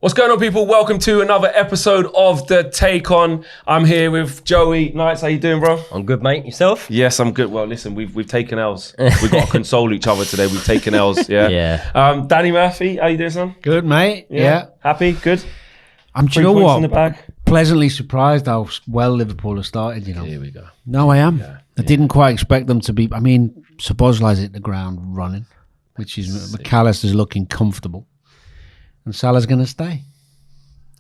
What's going on, people? Welcome to another episode of The Take On. I'm here with Joey Knights. How you doing, bro? I'm good, mate. Yourself? Yes, I'm good. Well, listen, we've taken L's. We've got to console each other today. We've taken L's, yeah? Yeah. Danny Murphy, how you doing, son? Good, mate. Yeah. Happy? Good? Do you know 3 points what? in the bag? Pleasantly surprised how well Liverpool have started, you know. Here we go. No, I am. Yeah. I didn't quite expect them to be. I mean, Szoboszlai's hit the ground running, which is McAllister's looking comfortable. And Salah's going to stay.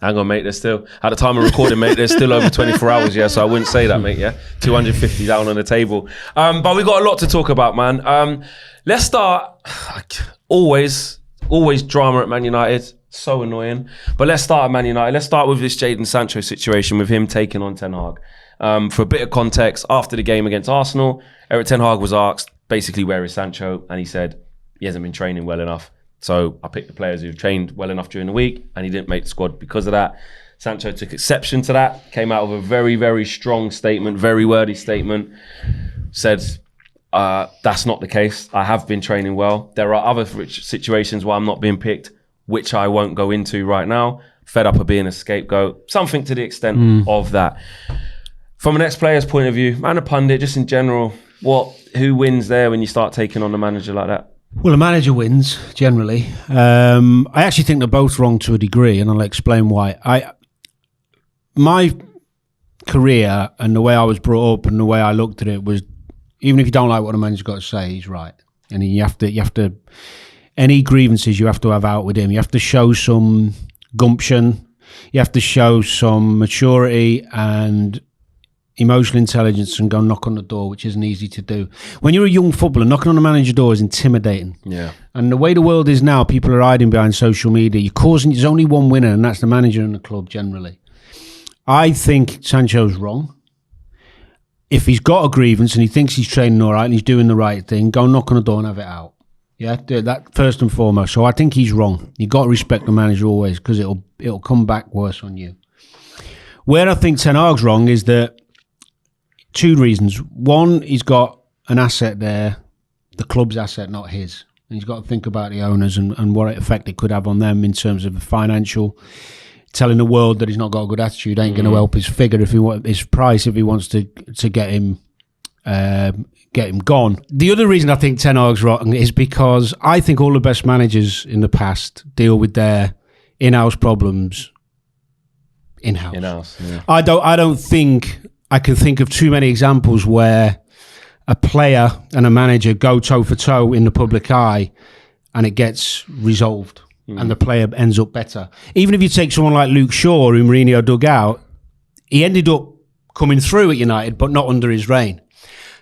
Hang on, mate. There's still, at the time of recording, mate, there's still over 24 hours, yeah? So I wouldn't say that, mate, yeah? 250 down on the table. But we got a lot to talk about, man. Let's start, always drama at Man United. So annoying. But let's start at Man United. Let's start with this Jadon Sancho situation with him taking on Ten Hag. For a bit of context, after the game against Arsenal, Erik Ten Hag was asked, basically, where is Sancho? And he said, he hasn't been training well enough. So I picked the players who've trained well enough during the week, and he didn't make the squad because of that. Sancho took exception to that, came out with a very, very strong statement, very wordy statement, said, that's not the case. I have been training well. There are other situations where I'm not being picked, which I won't go into right now. Fed up of being a scapegoat, something to the extent of that. From an ex-player's point of view, and a pundit, just in general, who wins there when you start taking on a manager like that? Well, a manager wins, generally. I actually think they're both wrong to a degree, and I'll explain why. My career and the way I was brought up and the way I looked at it was, even if you don't like what a manager's got to say, he's right. And you have to any grievances you have to have out with him. You have to show some gumption. You have to show some maturity and emotional intelligence and go knock on the door, which isn't easy to do. When you're a young footballer, knocking on a manager's door is intimidating. Yeah. And the way the world is now, people are hiding behind social media. There's only one winner, and that's the manager and the club generally. I think Sancho's wrong. If he's got a grievance and he thinks he's training all right and he's doing the right thing, go knock on the door and have it out. Yeah, do that first and foremost. So I think he's wrong. You've got to respect the manager always, because it'll come back worse on you. Where I think Ten Hag's wrong is that 2 reasons. One, he's got an asset there, the club's asset, not his. And he's got to think about the owners and what effect it could have on them in terms of the financial. Telling the world that he's not got a good attitude ain't going to help his figure if he wants to get him gone. The other reason I think Ten Hag's wrong is because I think all the best managers in the past deal with their in-house problems in-house. Yeah. I don't think I can think of too many examples where a player and a manager go toe for toe in the public eye and it gets resolved and the player ends up better. Even if you take someone like Luke Shaw, who Mourinho dug out, he ended up coming through at United, but not under his reign.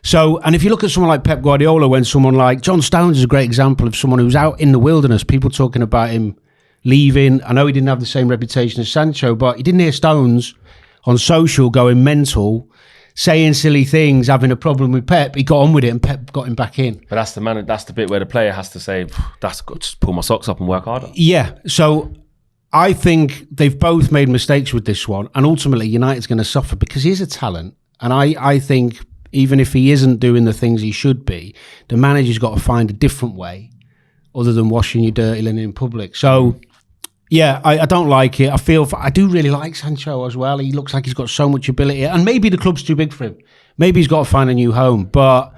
So, and if you look at someone like Pep Guardiola, when someone like John Stones is a great example of someone who's out in the wilderness, people talking about him leaving. I know he didn't have the same reputation as Sancho, but he didn't hear Stones on social going mental, saying silly things, having a problem with Pep. He got on with it and Pep got him back in. But that's the bit where the player has to say, that's good, just pull my socks up and work harder. Yeah, so I think they've both made mistakes with this one, and ultimately United's going to suffer because he is a talent. And I think even if he isn't doing the things he should be, the manager's got to find a different way other than washing your dirty linen in public. So yeah, I don't like it. I do really like Sancho as well. He looks like he's got so much ability, and maybe the club's too big for him. Maybe he's got to find a new home. But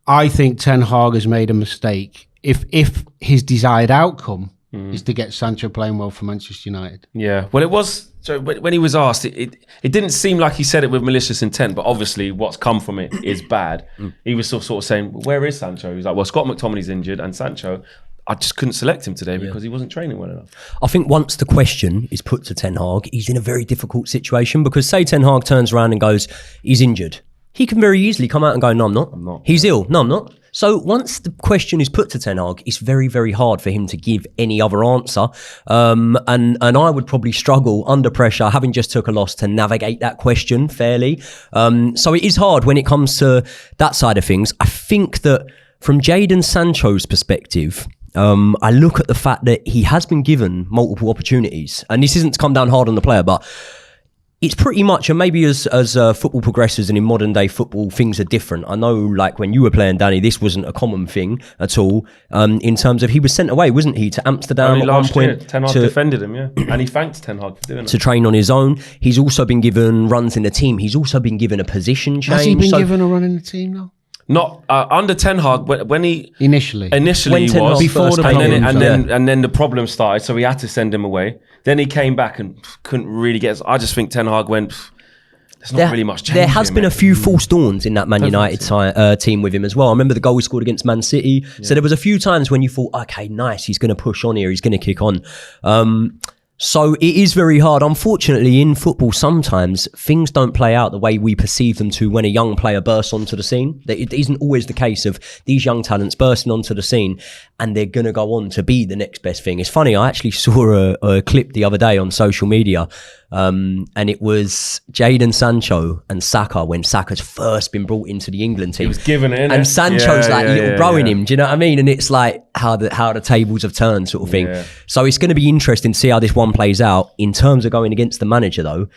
I think Ten Hag has made a mistake. If his desired outcome is to get Sancho playing well for Manchester United. Yeah, well, it was. So when he was asked, it didn't seem like he said it with malicious intent, but obviously what's come from it is bad. He was sort of saying, where is Sancho? He was like, well, Scott McTominay's injured, and Sancho, I just couldn't select him today because he wasn't training well enough. I think once the question is put to Ten Hag, he's in a very difficult situation, because say Ten Hag turns around and goes, he's injured. He can very easly come out and go, no, I'm not. He's ill. No, I'm not. So once the question is put to Ten Hag, it's very, very hard for him to give any other answer. And I would probably struggle under pressure, having just took a loss, to navigate that question fairly. So it is hard when it comes to that side of things. I think that from Jadon Sancho's perspective, I look at the fact that he has been given multiple opportunities, and this isn't to come down hard on the player, but it's pretty much, and maybe as football progresses and in modern day football, things are different. I know, like when you were playing, Danny, this wasn't a common thing at all. In terms of, he was sent away, wasn't he, to Amsterdam Only at one last point. year, Ten Hag defended him, yeah. And he thanked Ten Hag for doing it. To train on his own. He's also been given runs in the team. He's also been given a position change. Has he been given a run in the team now? Not under Ten Hag, when he initially when Ten he Hag was before the problems, and then the problem started, so he had to send him away. Then he came back and couldn't really get. I just think Ten Hag went. There's not really much change. There has been a few false dawns in that Man United team with him as well. I remember the goal he scored against Man City. So there was a few times when you thought, okay, nice, he's going to push on here, he's going to kick on. So it is very hard. Unfortunately, in football, sometimes things don't play out the way we perceive them to when a young player bursts onto the scene. It isn't always the case of these young talents bursting onto the scene and they're going to go on to be the next best thing. It's funny, I actually saw a clip the other day on social media, and it was Jadon Sancho and Saka when Saka's first been brought into the England team. He was given it, and Sancho's little bro in him. Do you know what I mean? And it's like how the tables have turned, sort of thing. Yeah. So it's going to be interesting to see how this one plays out. In terms of going against the manager, though,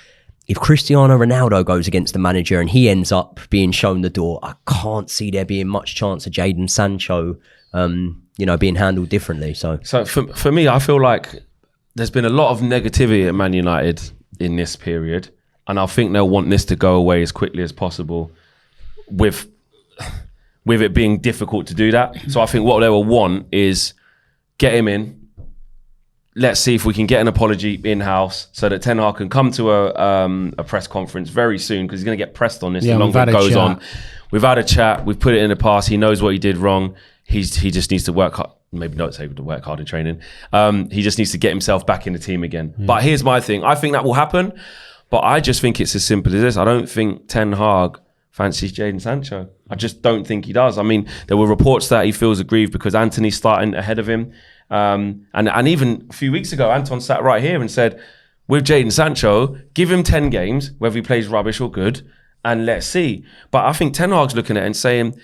if Cristiano Ronaldo goes against the manager and he ends up being shown the door, I can't see there being much chance of Jadon Sancho, being handled differently. So for me, I feel like there's been a lot of negativity at Man United in this period, and I think they'll want this to go away as quickly as possible, with it being difficult to do that. So I think what they will want is get him in. Let's see if we can get an apology in-house so that Ten Hag can come to a press conference very soon, because he's going to get pressed on this the longer it goes on. We've had a chat. We've put it in the past. He knows what he did wrong. He just needs to work hard. Maybe not say to work hard in training. He just needs to get himself back in the team again. But here's my thing. I think that will happen, but I just think it's as simple as this. I don't think Ten Hag fancies Jadon Sancho. I just don't think he does. I mean, there were reports that he feels aggrieved because Antony's starting ahead of him. And even a few weeks ago, Anton sat right here and said, with Jadon Sancho, give him 10 games, whether he plays rubbish or good, and let's see. But I think Ten Hag's looking at it and saying,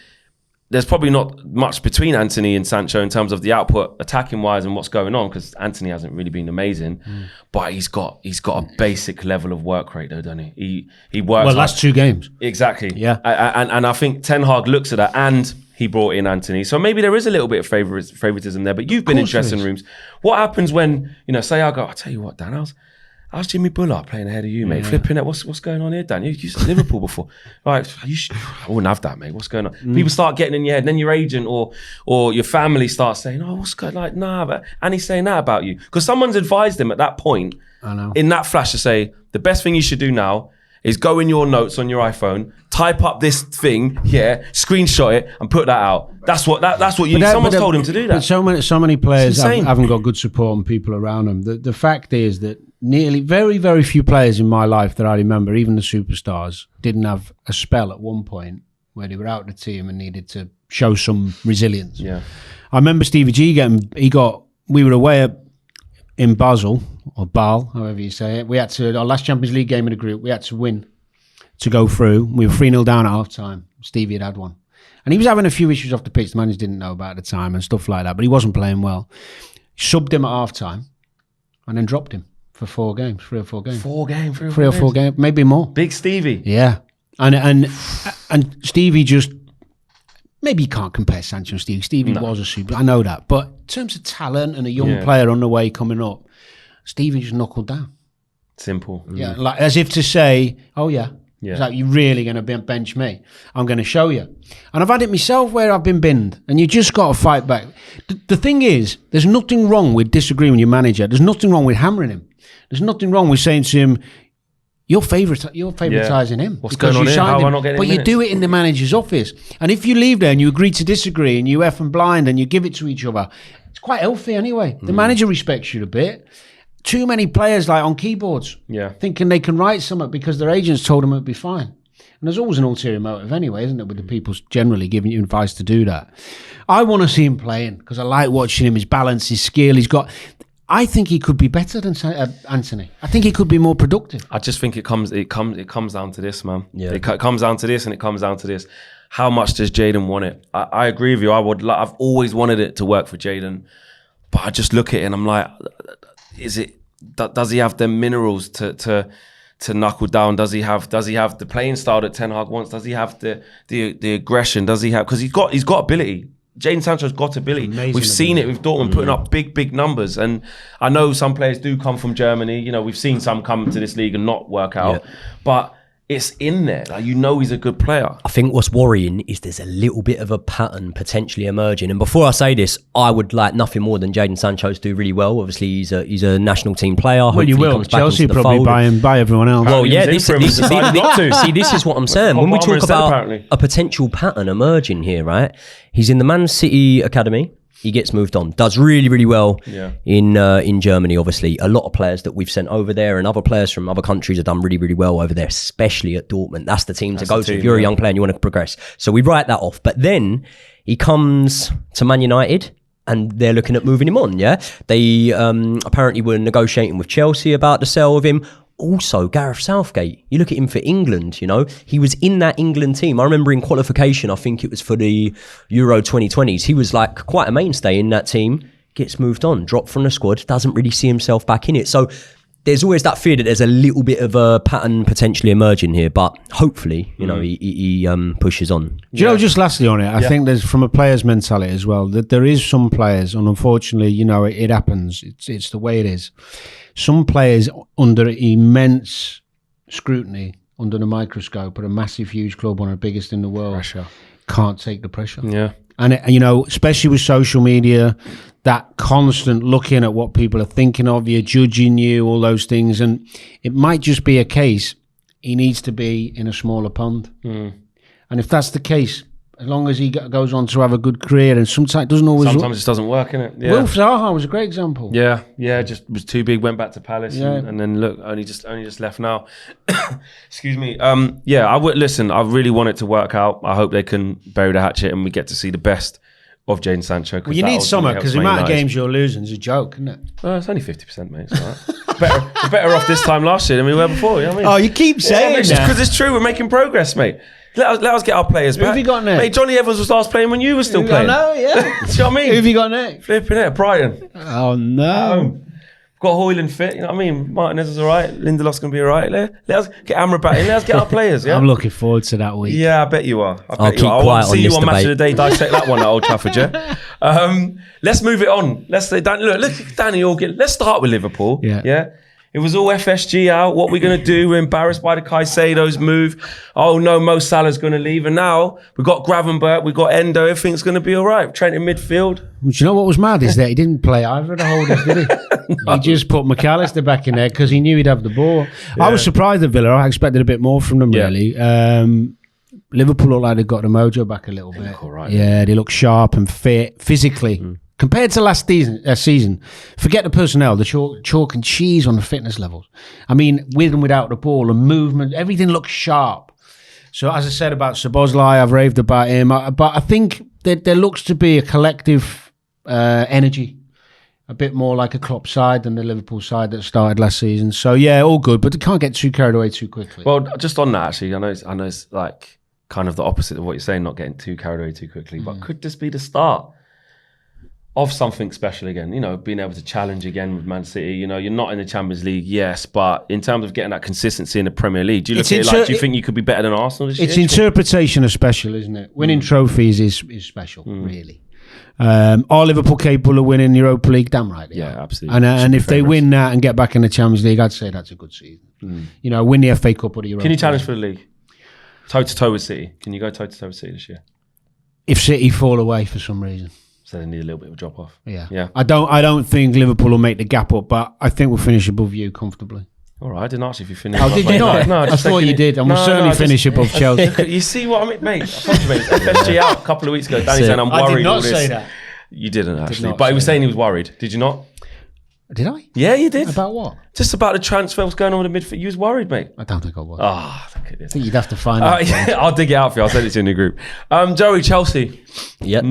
there's probably not much between Antony and Sancho in terms of the output, attacking wise, and what's going on, because Antony hasn't really been amazing, but he's got a basic level of work rate, though, doesn't he? He works. Well, that's 2 games. Exactly. Yeah. And I think Ten Hag looks at that, and he brought in Antony. So maybe there is a little bit of favoritism there, but you've been in dressing rooms. What happens when, say I go, I'll tell you what, Dan, how's Jimmy Bullard playing ahead of you, mate? Flipping it. What's going on here, Dan? You used to Liverpool before. Right, I wouldn't have that, mate. What's going on? People start getting in your head, and then your agent or your family starts saying, oh, what's going on? Like, nah, but Annie's saying that about you. Because someone's advised him at that point, I know, in that flash, to say, the best thing you should do now is go in your notes on your iPhone, type up this thing, screenshot it, and put that out. That's what you. Someone's told him to do that. But so many players haven't got good support and people around them. The fact is that nearly very, very few players in my life that I remember, even the superstars, didn't have a spell at one point where they were out of the team and needed to show some resilience. Yeah, I remember Stevie G we were away in Basel, or Bâle, however you say it. We had to, our last Champions League game in the group, we had to win to go through. We were 3-0 down at half time. Stevie had one. And he was having a few issues off the pitch the managers didn't know about at the time and stuff like that, but he wasn't playing well. Subbed him at half time and then dropped him for 4 games, 3 or 4 games. 4 games, 3 or 4 games, maybe more. Big Stevie. Yeah. And Stevie just, maybe you can't compare Sancho and Stevie. Stevie was a super, I know that. But in terms of talent and a young player on the way coming up, Stevie just knuckled down. Simple. Yeah, like as if to say, oh yeah. It's like, you're really going to bench me? I'm going to show you. And I've had it myself where I've been binned, and you just got to fight back. The thing is, there's nothing wrong with disagreeing with your manager. There's nothing wrong with hammering him. There's nothing wrong with saying to him, you're favoritising him. What's going on here? How am I not getting But you minutes? do it in the manager's office. And if you leave there and you agree to disagree and you F and blind and you give it to each other, it's quite healthy anyway. The manager respects you a bit. Too many players like on keyboards, thinking they can write something because their agents told them it'd be fine. And there's always an ulterior motive anyway, isn't it, with the people generally giving you advice to do that. I want to see him playing because I like watching him, his balance, his skill. I think he could be better than Antony. I think he could be more productive. I just think it comes down to this, man. Yeah. It comes down to this, and it comes down to this. How much does Jadon want it? I agree with you. I've always wanted it to work for Jadon, but I just look at it and I'm like, does he have the minerals to to knuckle down? Does he have the playing style that Ten Hag wants? Does he have the aggression? Does he have, because he's got ability. Jadon Sancho's got ability. We've seen it with Dortmund putting up big numbers, and I know some players do come from Germany. You know, we've seen some come to this league and not work out, but it's in there. Like, you know, he's a good player. I think what's worrying is there's a little bit of a pattern potentially emerging. And before I say this, I would like nothing more than Jadon Sancho to do really well. Obviously, he's a national team player. Well, Hopefully you he will. comes back Chelsea into the probably fold. buy everyone else. Well, yeah, He was in for him, decided not to. See, this is what I'm saying. When we talk instead, about apparently. a potential pattern emerging here, right? He's in the Man City academy. He gets moved on. Does really, really well in Germany, obviously. A lot of players that we've sent over there and other players from other countries have done really, really well over there, especially at Dortmund. That's the team to go to if you're a young player and you want to progress. So we write that off. But then he comes to Man United and they're looking at moving him on, yeah? They apparently were negotiating with Chelsea about the sale of him. Also, Gareth Southgate, you look at him for England, you know, he was in that England team. I remember in qualification, I think it was for the Euro 2020s, he was like quite a mainstay in that team, gets moved on, dropped from the squad, doesn't really see himself back in it. So there's always that fear that there's a little bit of a pattern potentially emerging here, but hopefully, you know, he pushes on. Do you know, just lastly on it, I think there's, from a player's mentality as well, that there is some players, and unfortunately, you know, it happens. It's the way it is. Some players under immense scrutiny, under the microscope, at a massive, huge club, one of the biggest in the world, can't take the pressure. Yeah. And, you know, especially with social media, that constant looking at what people are thinking of you, judging you, all those things. And it might just be a case he needs to be in a smaller pond. And if that's the case, as long as he goes on to have a good career, and sometimes it doesn't always. Sometimes it just doesn't work, innit? Yeah. Wilf Zaha was a great example. Yeah, just was too big, went back to Palace, and then look, only just left now. Excuse me. I would listen. I really want it to work out. I hope they can bury the hatchet and we get to see the best of Jadon Sancho. Well, you need summer, because the amount of games you're losing is a joke, isn't it? It's only 50%, mate. It's all right. We're better off this time last year than we were before. You know what I mean? Oh, you keep saying that. Because it's true. We're making progress, mate. Let us get our players back. Who have you got next? Mate, Johnny Evans was last playing when you were still playing. I know, yeah. Do you know what I mean? Who have you got next? Flipping it, Brighton. Oh, no. Got Hoyland fit, you know what I mean? Martinez is all right. Lindelof's going to be all right. Let us get Amrabat in. Let us get our players, yeah? I'm looking forward to that week. Yeah, I bet you are. I'll keep I quiet want to see on you this on Match of the debate. Day. Dissect that one at Old Trafford, yeah? Let's move it on. Let's say, look, Danny Organ. Let's start with Liverpool. Yeah. It was all FSG out. What we're going to do? We're embarrassed by the Caicedo's move. Oh no, Mo Salah's going to leave. And now we've got Gravenberch, we've got Endo. Everything's going to be all right. Trent in midfield. Well, do you know what was mad is that he didn't play either of the holders, did he? He just put McAllister back in there because he knew he'd have the ball. I was surprised at Villa. I expected a bit more from them, really. Liverpool looked like they got the mojo back a little bit. Look all right, yeah, they look sharp and fit physically. Compared to last season, forget the personnel, the chalk and cheese on the fitness levels. I mean, with and without the ball and movement, everything looks sharp. So as I said about Szoboszlai, I've raved about him. But I think that there looks to be a collective energy, a bit more like a Klopp side than the Liverpool side that started last season. So yeah, all good, but they can't get too carried away too quickly. Well, just on that, actually, I know it's like kind of the opposite of what you're saying, not getting too carried away too quickly. But could this be the start of something special again? You know, being able to challenge again with Man City. You know, you're not in the Champions League, yes, but in terms of getting that consistency in the Premier League, do you look at it like, do you think you could be better than Arsenal this year? It's interpretation of special, isn't it? Winning trophies is special, really. Are Liverpool capable of winning the Europa League? Damn right. Yeah, absolutely. And if they win that and get back in the Champions League, I'd say that's a good season. You know, win the FA Cup or the Europa Can you challenge League. for the league? Toe-to-toe with City. Can you go toe-to-toe with City this year? If City fall away for some reason. So they need a little bit of a drop off. Yeah. I don't think Liverpool will make the gap up, but I think we'll finish above you comfortably. All right, I didn't ask you if you finished. Oh, did you not? No, I thought you did. And we'll certainly finish above Chelsea. You see what I mean, mate? I told you, mate. FSG out a couple of weeks ago. Danny saying I'm worried. I did not all this. say that. You didn't actually, not but he was say saying he was worried. Did you not? Did I? Yeah, you did. About what? Just about the transfer, what's going on with the midfield. You was worried, mate. I don't think I was. Ah, look at this. I think you'd have to find out. Yeah, I'll dig it out for you. I'll send it to you in the group. Joey, Chelsea. Yep.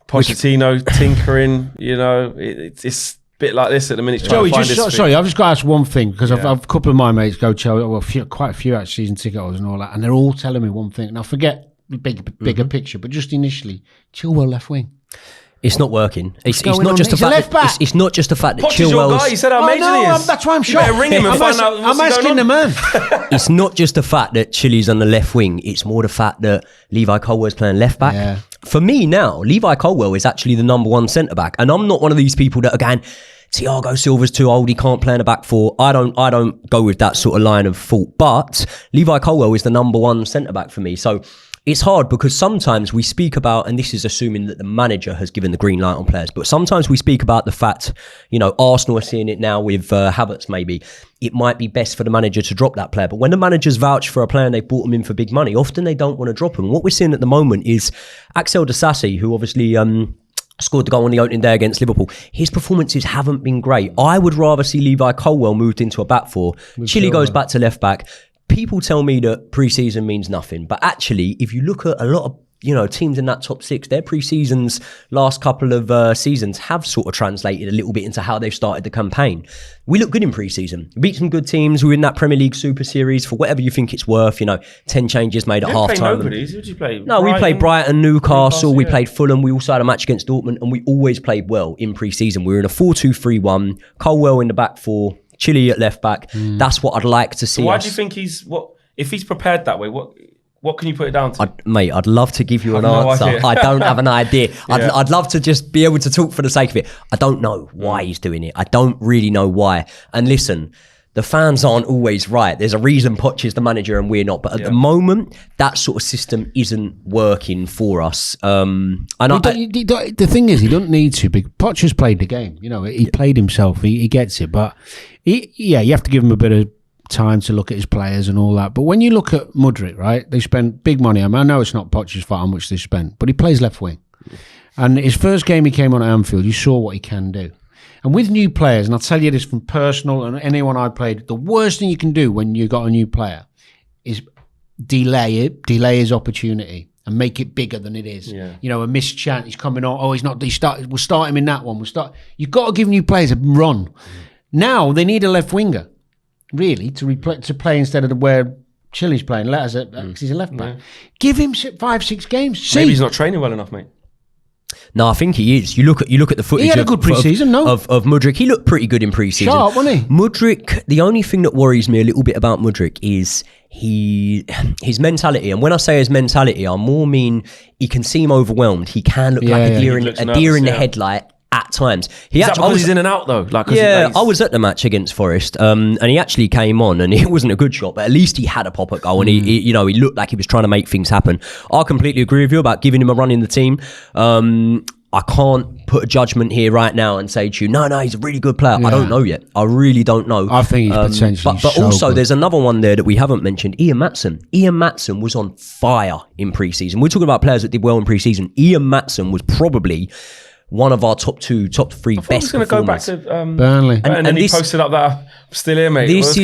Pochettino tinkering. You know, it's a bit like this at the minute. Joey, I've just got to ask one thing because I've a couple of my mates go Chelsea. Well, quite a few actually season ticket holders and all that, and they're all telling me one thing. Now, forget the bigger picture, but just initially, Chilwell left wing. It's not working. It's going not on? just the He's a fact left that back. it's not just the fact that Poch is your guy. You Chilwell's. said how major he is. That's why I'm You shocked. better ring him and find out what's I'm going asking on. the man. It's not just the fact that Chile's on the left wing. It's more the fact that Levi Colwell's playing left back. Yeah. For me now, Levi Colwell is actually the number one centre back, and I'm not one of these people that again. Thiago Silva's too old. He can't play in a back four. I don't go with that sort of line of thought. But Levi Colwell is the number one centre back for me. So it's hard because sometimes we speak about, and this is assuming that the manager has given the green light on players, but sometimes we speak about the fact, Arsenal are seeing it now with Havertz maybe. It might be best for the manager to drop that player. But when the managers vouch for a player and they brought him in for big money, often they don't want to drop him. What we're seeing at the moment is Axel Disasi, who obviously scored the goal on the opening day against Liverpool. His performances haven't been great. I would rather see Levi Colwell moved into a back four. Chile goes back to left back. People tell me that pre-season means nothing, but actually, if you look at a lot of teams in that top six, their pre-seasons last couple of seasons have sort of translated a little bit into how they've started the campaign. We look good in pre-season. We beat some good teams. We're in that Premier League Super Series for whatever you think it's worth. 10 changes made at half time. Who did you play? No, we played Brighton, Newcastle. We played Fulham. We also had a match against Dortmund, and we always played well in pre-season. We were in a 4-2-3-1. Colwell in the back four. Chile at left back. That's what I'd like to see. So why do you think if he's prepared that way? What can you put it down to? I'd love to give you an no answer. idea. I don't have an idea. I'd love to just be able to talk for the sake of it. I don't know why he's doing it. I don't really know why. And listen, the fans aren't always right. There's a reason Poch is the manager and we're not. But at the moment, that sort of system isn't working for us. The thing is, he don't need to. Poch has played the game. He played himself. He gets it. But you have to give him a bit of time to look at his players and all that. But when you look at Mudryk, right, they spent big money. I know it's not Poch's fault how much they spent, but he plays left wing. And his first game he came on at Anfield, you saw what he can do. And with new players, and I'll tell you this from personal and anyone I played, the worst thing you can do when you got a new player is delay his opportunity and make it bigger than it is. Yeah. A missed chance, he's coming on, he's not, we'll start him in that one. You've got to give new players a run. Now they need a left winger, really, to play instead of where Chile's playing. Because he's a left back. Yeah. Give him 5-6 games. Maybe he's not training well enough, mate. No, I think he is. You look at the footage. He had a good pre-season, of Mudryk. He looked pretty good in pre-season. Sharp, wasn't he? Mudryk. The only thing that worries me a little bit about Mudryk is his mentality. And when I say his mentality, I more mean he can seem overwhelmed. He can look like a deer in the headlight at times. He's in and out though. I was at the match against Forest, and he actually came on, and it wasn't a good shot, but at least he had a pop at goal, and he looked like he was trying to make things happen. I completely agree with you about giving him a run in the team. I can't put a judgment here right now and say to you, no, he's a really good player. Yeah. I don't know yet. I really don't know. I think he's potentially But also, good. There's another one there that we haven't mentioned, Ian Maatsen. Ian Maatsen was on fire in pre-season. We're talking about players that did well in pre-season. Ian Maatsen was probably one of our top 3 best performers. Going to go back to Burnley, and then he posted up that I'm still here, mate. This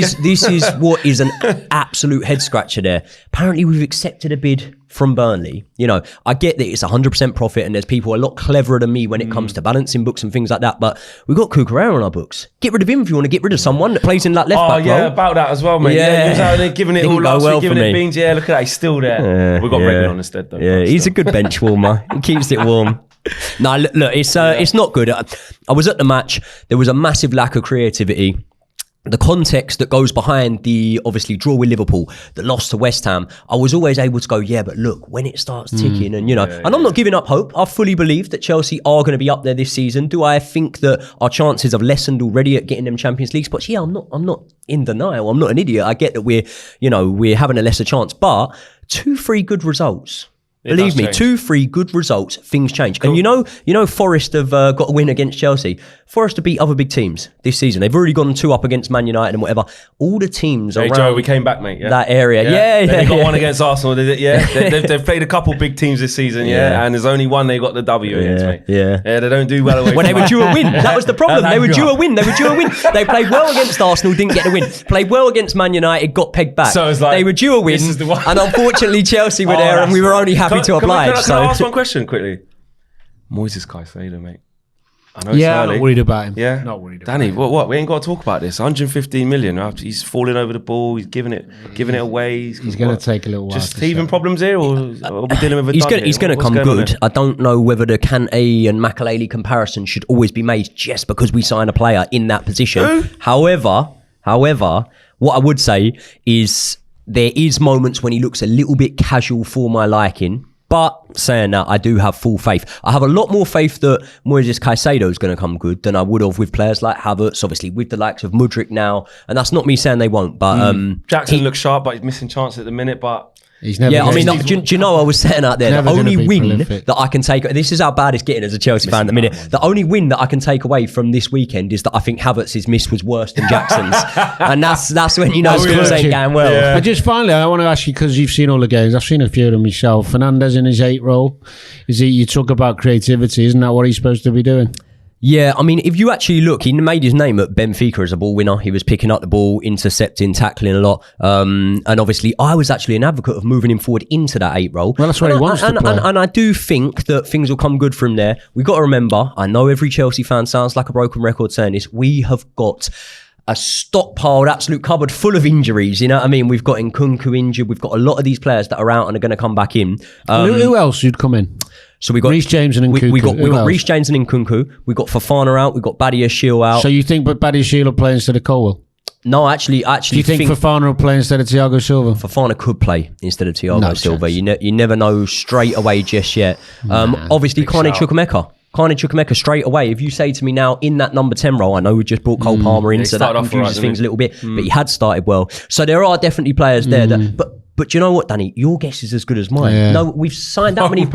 is what is an absolute head scratcher there. Apparently, we've accepted a bid from Burnley. I get that it's 100% profit, and there's people a lot cleverer than me when it comes to balancing books and things like that. But we've got Cucurella on our books. Get rid of him if you want to get rid of someone that plays in that left back role. About that as well, mate. Yeah, he was out there giving it all last week, giving it beans. Yeah, look at that, he's still there. We've got Regan on instead, though. Yeah, he's a good bench warmer. He keeps it warm. No, look, it's not good. I was at the match. There was a massive lack of creativity. The context that goes behind the obviously draw with Liverpool, the loss to West Ham, I was always able to go, but look, when it starts ticking and and I'm not giving up hope. I fully believe that Chelsea are going to be up there this season. Do I think that our chances have lessened already at getting them Champions League spots? Yeah, I'm not in denial. I'm not an idiot. I get that we're having a lesser chance, but 2-3 good results. Believe me, 2-3 good results, things change. Cool. And Forest have got a win against Chelsea. Forest have beat other big teams this season. They've already gone 2 up against Man United and whatever. All the teams around Joe, we came back, mate. Yeah. That area. They got one against Arsenal. They've played a couple big teams this season, and there's only one they got the W against, mate. Yeah, they don't do well away. When they were due a win, that was the problem. They were due a win. They played well against Arsenal, didn't get the win. Played well against Man United, got pegged back. So it's like, they were due a win, this is the one. And unfortunately Chelsea were there, and we were only happy to oblige. Can I ask one question quickly? Moises Caicedo, mate. I know it's I'm early. not worried about him. Yeah, not worried. Danny, what? We ain't got to talk about this. 115 million. Right? He's falling over the ball. He's giving it away. He's going to take a little while. Just teething problems here, or are we dealing with a? He's going to come good. I don't know whether the Kante and Makelele comparison should always be made just because we sign a player in that position. However, what I would say is there is moments when he looks a little bit casual for my liking. But saying that, I do have full faith. I have a lot more faith that Moises Caicedo is going to come good than I would have with players like Havertz, obviously with the likes of Mudryk now. And that's not me saying they won't. But Jackson looks sharp, but he's missing chances at the minute. But he's never. Yeah, I mean, do you know I was saying out there the only win that I can take. This is how bad it's getting as a Chelsea fan at the minute. The only win that I can take away from this weekend is that I think Havertz's miss was worse than Jackson's, and that's when you know Spurs ain't going well. Yeah. And just finally, I want to ask you, because you've seen all the games. I've seen a few of them myself. Fernandez in his 8 role. You talk about creativity, isn't that what he's supposed to be doing? Yeah, I mean, if you actually look, he made his name at Benfica as a ball winner. He was picking up the ball, intercepting, tackling a lot. And obviously, I was actually an advocate of moving him forward into that 8 role. Well, that's what he wants to play. And I do think that things will come good from there. We've got to remember, I know every Chelsea fan sounds like a broken record saying this, we have got a stockpiled absolute cupboard full of injuries. You know what I mean? We've got Nkunku injured. We've got a lot of these players that are out and are going to come back in. Who else would come in? So we got Reece James and Nkunku. We got Reece James and Nkunku. We got Fofana out. We got Badia Shield out. So you think Badia Shield will play instead of Colwell? No, actually, do you think Fofana will play instead of Thiago Silva? Fofana could play instead of Thiago Silva. You never know straight away just yet. Obviously, Kane Chukwuemeka straight away. If you say to me now in that number 10 role, I know we just brought Cole Palmer in, so that confuses things a little bit. But he had started well, so there are definitely players there. But you know what, Danny? Your guess is as good as mine. Yeah. No, we've signed that many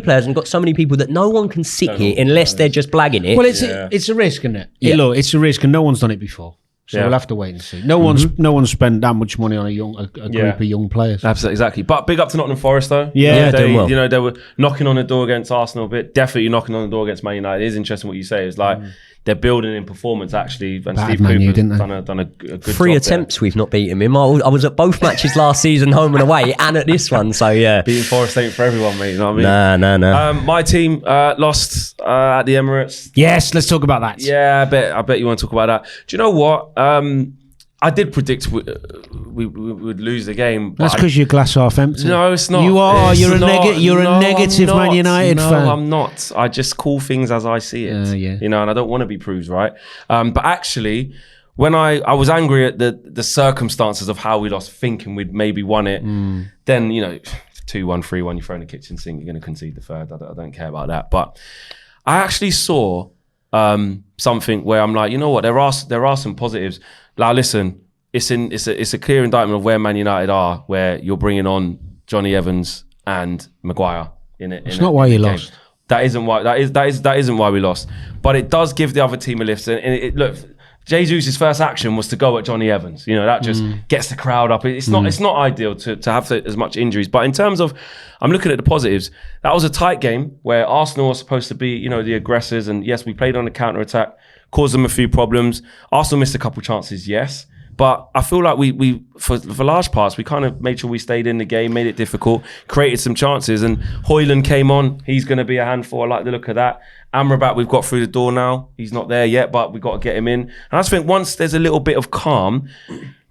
players and got so many people that no one can sit here unless they're just blagging it. Well, it's a risk, isn't it? Yeah. Look, it's a risk, and no one's done it before. So we'll have to wait and see. No one's spent that much money on a group of young players. Absolutely, exactly. But big up to Nottingham Forest, though. Doing well. You know, they were knocking on the door against Arsenal a bit. Definitely knocking on the door against Man United. It is interesting what you say. It's like they're building in performance, actually. And Steve Cooper's done a good 3 job attempts we've not beaten him. I was at both matches last season, home and away, and at this one. So yeah, beating Forest ain't for everyone, mate. You know what I mean? Nah. My team lost at the Emirates. Yes, let's talk about that. Yeah, I bet you want to talk about that. Do you know what? I did predict we would lose the game. That's because you're glass half empty. No, it's not. You are. You're a negative Man United fan. No, I'm not. I just call things as I see it. You know, and I don't want to be proved right. But actually, when I was angry at the circumstances of how we lost, thinking we'd maybe won it, then, you know, 2-1, 3-1, you throw in the kitchen sink, you're going to concede the third. I don't care about that. But I actually saw something where I'm like, you know what, there are some positives. Like, listen, it's a clear indictment of where Man United are, where you're bringing on Johnny Evans and Maguire in it. It's not why you lost. That isn't why we lost. But it does give the other team a lift. And look, Jesus' first action was to go at Johnny Evans. You know, that just gets the crowd up. It's not ideal to have as much injuries. But in terms of, I'm looking at the positives. That was a tight game where Arsenal was supposed to be, you know, the aggressors. And yes, we played on the counter-attack, caused them a few problems. Arsenal missed a couple chances, yes. But I feel like we for large parts, we kind of made sure we stayed in the game, made it difficult, created some chances. And Højlund came on. He's going to be a handful. I like the look of that. Amrabat, we've got through the door now. He's not there yet, but we've got to get him in. And I just think once there's a little bit of calm,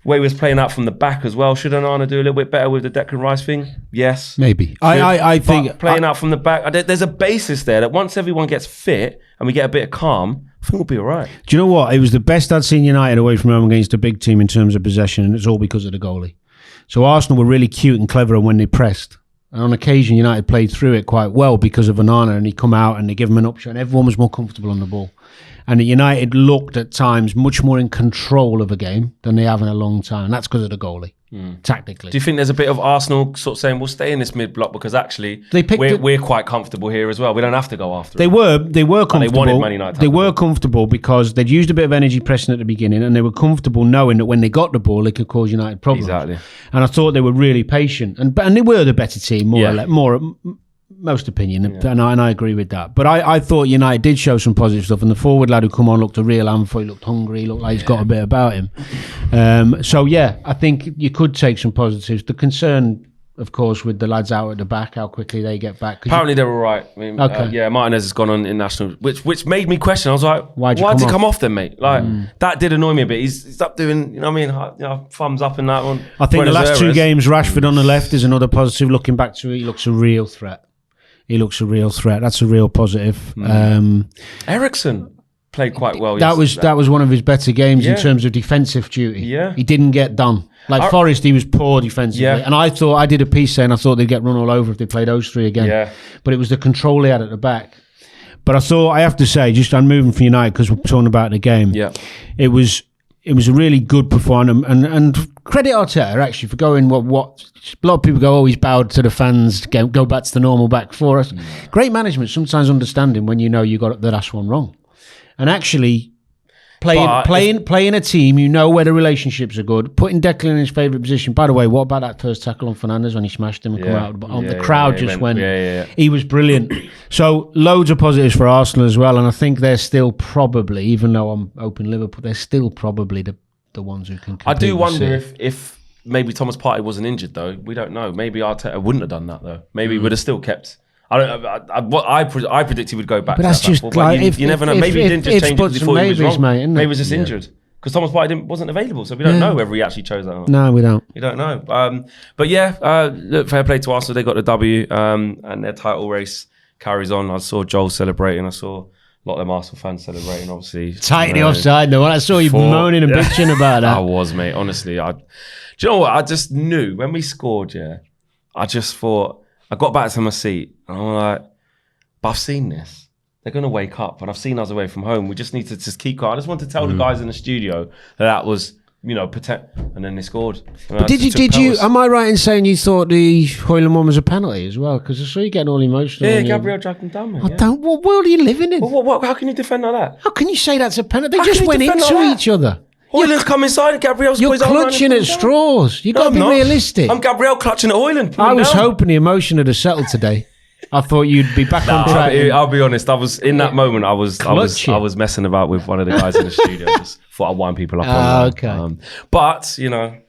where he was playing out from the back as well. Should Onana do a little bit better with the Declan Rice thing? Yes. Maybe. I think... playing out from the back, there's a basis there that once everyone gets fit and we get a bit of calm, I think we'll be all right. Do you know what? It was the best I'd seen United away from home against a big team in terms of possession, and it's all because of the goalie. So Arsenal were really cute and clever when they pressed. And on occasion, United played through it quite well because of Onana, and he come out and they give him an option. Everyone was more comfortable on the ball. And United looked at times much more in control of a game than they have in a long time. And that's because of the goalie, tactically. Do you think there's a bit of Arsenal sort of saying, we'll stay in this mid-block because actually we're quite comfortable here as well. We don't have to go after it. They were comfortable. They wanted Man United. They were comfortable because they'd used a bit of energy pressing at the beginning, and they were comfortable knowing that when they got the ball, they could cause United problems. Exactly. And I thought they were really patient. And they were the better team, more or less, most opinion, and I agree with that. But I thought United did show some positive stuff, and the forward lad who come on looked a real handful. He looked hungry, he looked like he's got a bit about him. So I think you could take some positives. The concern of course, with the lads out at the back, how quickly they get back. Apparently they're all right. I mean, Okay. Martinez has gone on in national, which made me question. I was like, Why'd why'd you he come come off then, mate? Like that did annoy me a bit. He's up doing, thumbs up in that one. I think the last 2 Buenos Aires. games, Rashford on the left is another positive. Looking back to it, he looks a real threat. That's a real positive. Eriksen played quite well. That was one of his better games in terms of defensive duty. Yeah. He didn't get done. Like Forest, he was poor defensively. Yeah. And I did a piece saying I thought they'd get run all over if they played those 3 again. Yeah. But it was the control he had at the back. But I have to say, just I'm moving for United because we're talking about the game. Yeah. It was a really good performance, and credit Arteta actually for going what a lot of people go, he's bowed to the fans, go back to the normal back for us. Great management, sometimes understanding when you know you got the last one wrong, and actually playing a team, you know where the relationships are good, putting Declan in his favourite position. By the way, what about that first tackle on Fernandez when he smashed him and come out on the crowd just went. He was brilliant. So loads of positives for Arsenal as well, and I think they're still probably, even though I'm hoping Liverpool, they're still probably the ones who can compete. I do wonder if maybe Thomas Partey wasn't injured though. We don't know. Maybe Arteta wouldn't have done that though. Maybe he would have still kept. I predicted he would go back. But to that's that just back like, you never know. Maybe he didn't just change it before he was wrong. Mate, maybe he was just injured because Thomas Partey wasn't available, so we don't know whether he actually chose that or not. No, we don't. You don't know. But look, fair play to Arsenal. They got the W, and their title race carries on. I saw Joel celebrating. I saw a lot of them Arsenal fans celebrating. Obviously, tight the offside. No, I saw you moaning and bitching about that. I was, mate. Honestly, do you know what? I just knew when we scored. Yeah, I just thought I got back to my seat and I'm like, but I've seen this. They're going to wake up, and I've seen us away from home. We just need to just keep calm. I just want to tell the guys in the studio that was, protect. And then they scored. But did you? Am I right in saying you thought the Hoyland one was a penalty as well? Because I saw you getting all emotional. Yeah, Gabriel dragged him down. Mate, What world are you living in? What? How can you defend like that? How can you say that's a penalty? They just went into each other. Hoyland's come inside, and Gabriel's You're clutching at straws. You got to be realistic. I'm Gabriel clutching at Hoyland. I was hoping the emotion had settled today. I thought you'd be back on track. I'll be honest. I was in that moment. I was messing about with one of the guys in the studio. Just thought I'd wind people up. Okay. But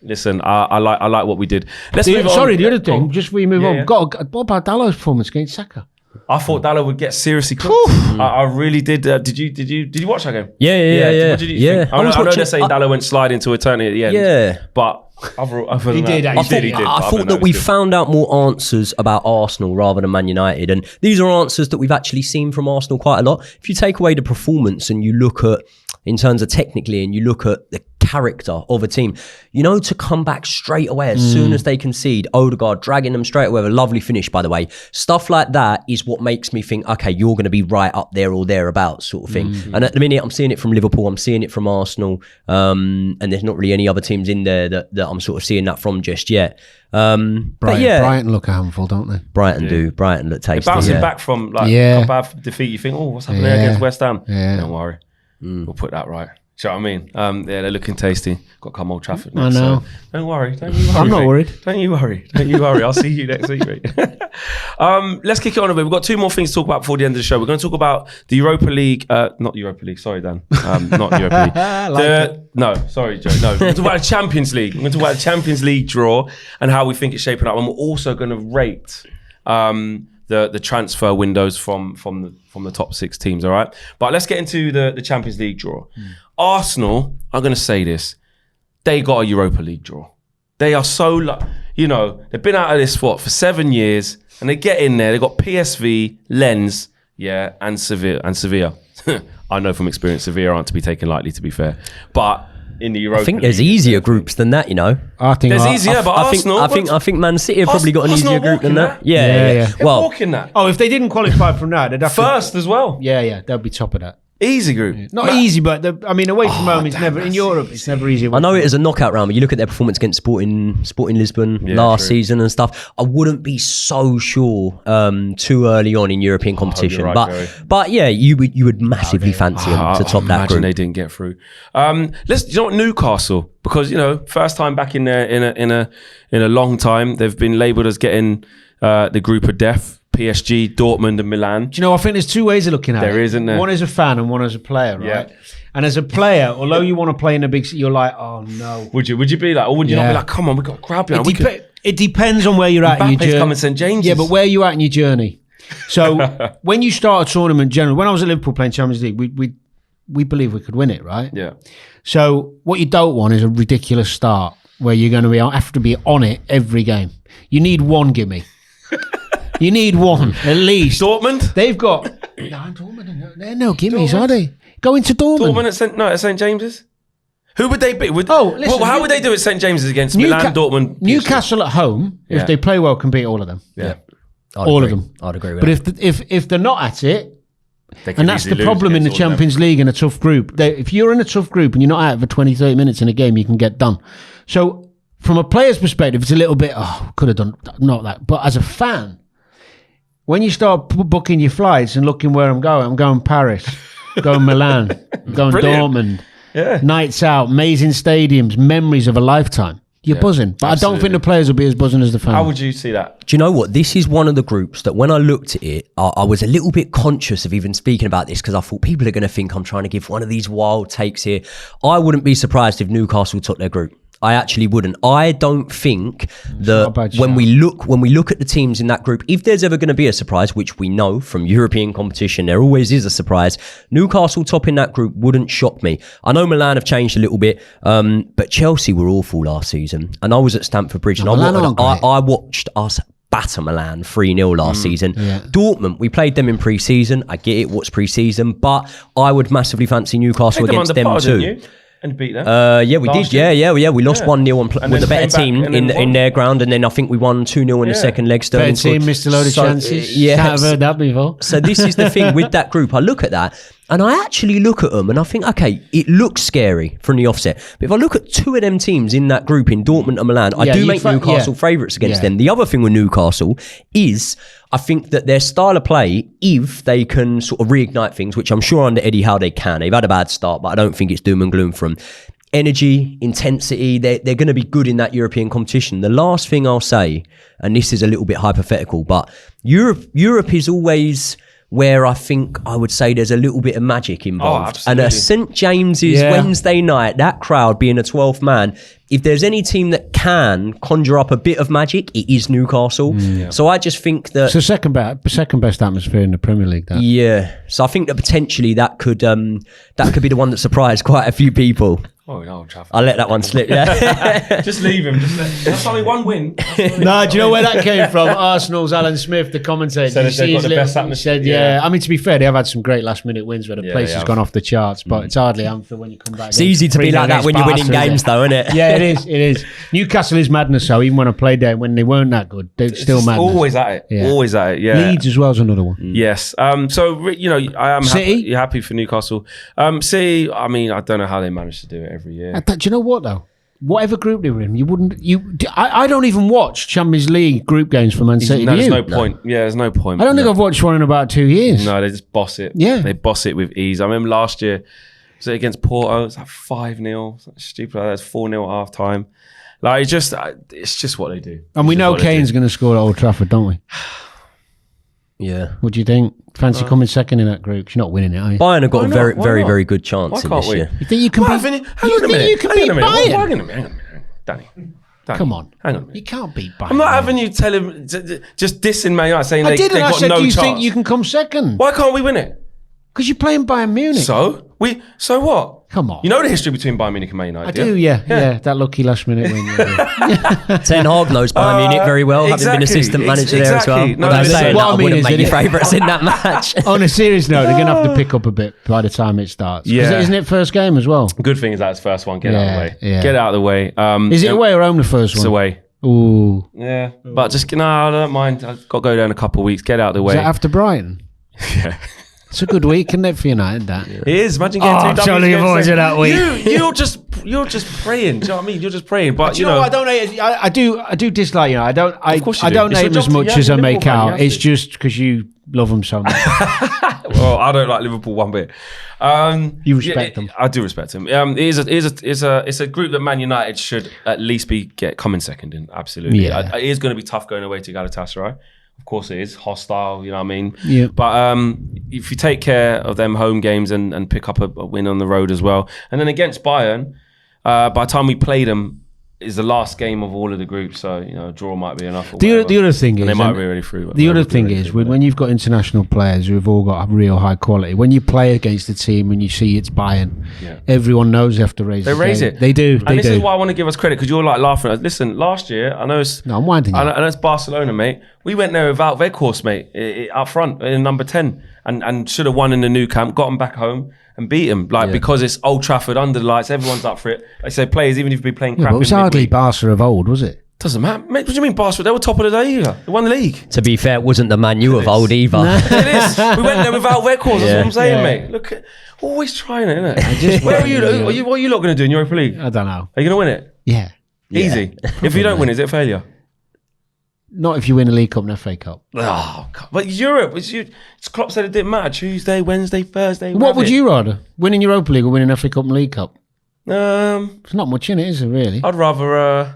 listen. I like what we did. Let's move on. Sorry, the other thing. Just before you move on, yeah. what about Dallow's performance against Saka? I thought Dallo would get seriously cooked. I really did. Did you watch that game? Yeah. What did you think? I know they're saying Dallo went slide into eternity at the end. Yeah. But He did. I thought that we found out more answers about Arsenal rather than Man United, and these are answers that we've actually seen from Arsenal quite a lot. If you take away the performance and you look at, in terms of technically, and you look at the character of a team, to come back straight away as soon as they concede, Odegaard dragging them straight away with a lovely finish, by the way. Stuff like that is what makes me think, okay, you're going to be right up there or thereabouts sort of thing. And at the minute, I'm seeing it from Liverpool, I'm seeing it from Arsenal, and there's not really any other teams in there that I'm sort of seeing that from just yet. Brighton look a handful, don't they? Brighton do. Brighton look tasty. Bouncing back from a bad defeat, you think, what's happening there against West Ham? Yeah. Don't worry. We'll put that right. Do you know what I mean? They're looking tasty. Got to come Old Trafford next. I know. So don't worry. I'm not worried. Don't you worry. I'll see you next week, mate. Let's kick it on a bit. We've got 2 more things to talk about before the end of the show. We're going to talk about the Europa League. Not Europa League. Sorry, Dan. Not Europa League. No, sorry, Joe. No, we're going to talk about the Champions League. We're going to talk about the Champions League draw and how we think it's shaping up. And we're also going to rate the transfer windows from the top 6 teams, all right? But let's get into the Champions League draw. Arsenal, I'm going to say this, they got a Europa League draw. They are so, they've been out of this, for 7 years, and they get in there, they've got PSV, Lens, and Sevilla. I know from experience, Sevilla aren't to be taken lightly, to be fair. But in the Europa I think there's easier groups than that, I think there's easier, but Arsenal... I think Man City have probably got an easier group than that. Yeah. Well, walking that. Oh, if they didn't qualify from that, they'd have first as well. Yeah, they'll be top of that. Easy group. Not easy, but away from home, it's never in Europe. It's never easy. I know it is a knockout round, but you look at their performance against Sporting Lisbon last season and stuff. I wouldn't be so sure too early on in European competition, but yeah, you would massively fancy them to top that group. Imagine they didn't get through. Newcastle, because first time back in there in a long time, they've been labelled as getting the group of death. PSG, Dortmund and Milan. Do you know, I think there's 2 ways of looking at it. There is, isn't there? One as a fan and one as a player, right? Yeah. And as a player, although you want to play in a big city, you're like, oh no. Would you be like, or would you not be like, come on, we've got to grab you. It depends on where you're at in your Mbappe's journey. coming St James's. Yeah, but where you at in your journey? So when you start a tournament, generally, when I was at Liverpool playing Champions League, we believe we could win it, right? Yeah. So what you don't want is a ridiculous start where you're going to have to be on it every game. You need one gimme. You need one at least. Dortmund? They've got Dortmund. They're no gimmies, are they? Go into Dortmund. Dortmund at St James's? Who would they be? Listen, how would they do at St James's against Milan, Dortmund? Newcastle at home, if they play well, can beat all of them. Yeah. All of them. I'd agree with But that. if they're not at it, and that's the problem in the Champions League in a tough group. If you're in a tough group and you're not out for 20, 30 minutes in a game, you can get done. So from a player's perspective, it's a little bit, could have done not that. But as a fan, when you start booking your flights and looking where I'm going Paris, going Milan, going Dortmund, nights out, amazing stadiums, memories of a lifetime. You're buzzing. But absolutely. I don't think the players will be as buzzing as the fans. How would you see that? Do you know what? This is one of the groups that when I looked at it, I was a little bit conscious of even speaking about this because I thought people are going to think I'm trying to give one of these wild takes here. I wouldn't be surprised if Newcastle took their group. I actually wouldn't. I don't think that when we look at the teams in that group, if there's ever going to be a surprise, which we know from European competition, there always is a surprise. Newcastle topping that group wouldn't shock me. I know Milan have changed a little bit, but Chelsea were awful last season, and I was at Stamford Bridge, and I watched us batter Milan 3-0 last season. Yeah. Dortmund, we played them in pre-season. I get it, what's pre-season, but I would massively fancy Newcastle against them too. And beat them. Yeah, we did. Yeah. We lost 1-0 with a better team in their ground, and then I think we won 2-0 in the second leg. Better team, missed a load of chances. Yeah, I've heard that before. So this is the thing with that group. I look at that, and I actually look at them, and I think, okay, it looks scary from the offset. But if I look at two of them teams in that group, in Dortmund and Milan, I do make Newcastle favourites against them. The other thing with Newcastle is, I think that their style of play, if they can sort of reignite things, which I'm sure under Eddie Howe they can. They've had a bad start, but I don't think it's doom and gloom for them. Energy, intensity, they're going to be good in that European competition. The last thing I'll say, and this is a little bit hypothetical, but Europe is always where I think I would say there's a little bit of magic involved. And St James's Wednesday night, that crowd being a 12th man, if there's any team that can conjure up a bit of magic, it is Newcastle. So I just think that... It's the second best atmosphere in the Premier League. That. Yeah. So I think that potentially that could be the one that surprised quite a few people. Oh, no, Trafford. I'll let that one slip, yeah. Just leave him. That's only one win. No, do you know where that came from? Arsenal's Alan Smith, the commentator. Said they've got the best atmosphere. Said, yeah. I mean, to be fair, they have had some great last-minute wins where the place has gone off the charts, but it's hardly Anfield when you come back. It's easy to be like that when you're winning games, though, isn't it? Yeah, it is. Newcastle is madness, though. Even when I played there, when they weren't that good, they're still madness. Always at it. Always at it, yeah. Leeds as well is another one. Yes. So, you know, I am happy for Newcastle. City, I mean, I don't know how they manage to do it every year. Do you know what, though? Whatever group they were in, I don't even watch Champions League group games for Man City. No, there's no point. Yeah, there's no point. I don't think I've watched one in about 2 years. No, they just boss it. Yeah. They boss it with ease. I remember last year, was it against Porto? It's like 5-0. It's stupid like that. It's 4-0 at half time. Like, it's just what they do. And we know Kane's going to score at Old Trafford, don't we? Yeah. What do you think? Fancy coming second in that group? 'Cause you're not winning it, are you? Bayern have got a very good chance in this year. You think you can beat Bayern? Hang on a minute. Danny. Come on. Hang on a minute. You can't beat Bayern. I'm not having you tell him, just dissing Man United, saying they've got no chance. I said, do you think you can come second? Why can't we win it? Because you're playing Bayern Munich. So what? Come on. You know the history between Bayern Munich and Man United? I do, yeah. That lucky last minute win. Ten Hag knows Bayern Munich very well, having been assistant manager there as well. No, I wouldn't make you favourites in that match. On a serious note, they're going to have to pick up a bit by the time it starts. Yeah. Isn't it first game as well? Good thing is that it's first one. Get out of the way. Yeah. Get out of the way. Is it away or home the first one? It's away. Ooh. Yeah. But just, I don't mind. I've got to go there in a couple of weeks. Get out of the way. Is that after Brighton? Yeah. It's a good week, isn't it, for United? That it is. Imagine getting two surely you've always that week. You're just praying. Do you know what I mean? You're just praying. But you know, I don't hate it. I do dislike you. I don't hate them as much as I make out. It's just because you love them so much. Well, I don't like Liverpool one bit. You respect them. I do respect them. It's a group that Man United should at least coming second in. Absolutely. Yeah. It is going to be tough going away to Galatasaray. Of course it is hostile, you know what I mean? Yeah. But if you take care of them home games and pick up a win on the road as well, and then against Bayern, by the time we play them, is the last game of all of the groups, so a draw might be enough. The other thing is, they might be really through. The other thing is, when you've got international players who have all got real high quality, when you play against a team and you see it's Bayern, everyone knows they have to raise. They raise it. They do. And this is why I want to give us credit, because you're like laughing. Listen, last year I know it's. No, I'm winding you. I know it's Barcelona, mate. We went there without Weghorst, mate, up front in number 10, and should have won in the new camp, got them back home. And beat him, because it's Old Trafford under the lights, everyone's up for it. Like I say, players, even if you've been playing crap. But it was hardly Barca of old, was it? Doesn't matter. Mate, what do you mean Barca? They were top of the league. They won the league. To be fair, it wasn't the Man U of old either. It is. We went there without Weghorst, that's what I'm saying, mate. Look, always trying it, innit? Where are you? What are you lot going to do in Europa League? I don't know. Are you going to win it? Yeah. Easy. If you don't win, is it a failure? Not if you win a League Cup and FA Cup. Oh, God. But Europe, it's Klopp said it didn't matter. Tuesday, Wednesday, Thursday. What would you rather? Winning Europa League or winning FA Cup and League Cup? There's not much in it, is there, really? I'd rather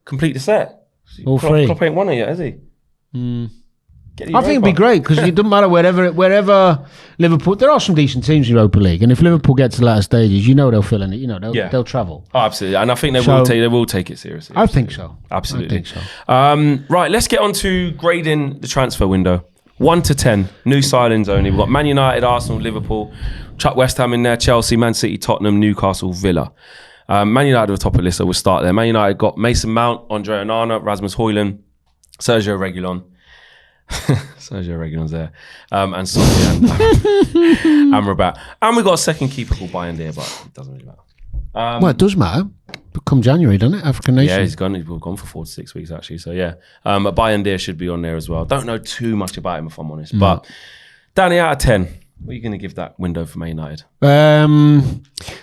complete the set. All three. Klopp ain't won it yet, has he? I think it'd be great, because it doesn't matter wherever Liverpool. There are some decent teams in Europa League, and if Liverpool get to the latter stages, they'll fill in it. They'll travel. Oh, absolutely, and I think they will take it seriously. I think so. Absolutely. I think so. Right, let's get on to grading the transfer window. 1 to 10, new signings only. We've got Man United, Arsenal, Liverpool, chuck West Ham in there, Chelsea, Man City, Tottenham, Newcastle, Villa. Man United at the top of the list, so we'll start there. Man United got Mason Mount, Andre Onana, Rasmus Højlund, Sergio Reguilon. Sergio Reguilon's there. And Sofian Amrabat. And we've got a second keeper called Bayern, but it doesn't really matter. Well, it does matter. Come January, doesn't it? African nation. Yeah, he's gone for 4 to 6 weeks, actually. So, yeah. But Bayern should be on there as well. Don't know too much about him, if I'm honest. But, Danny, out of 10, what are you going to give that window for Man United?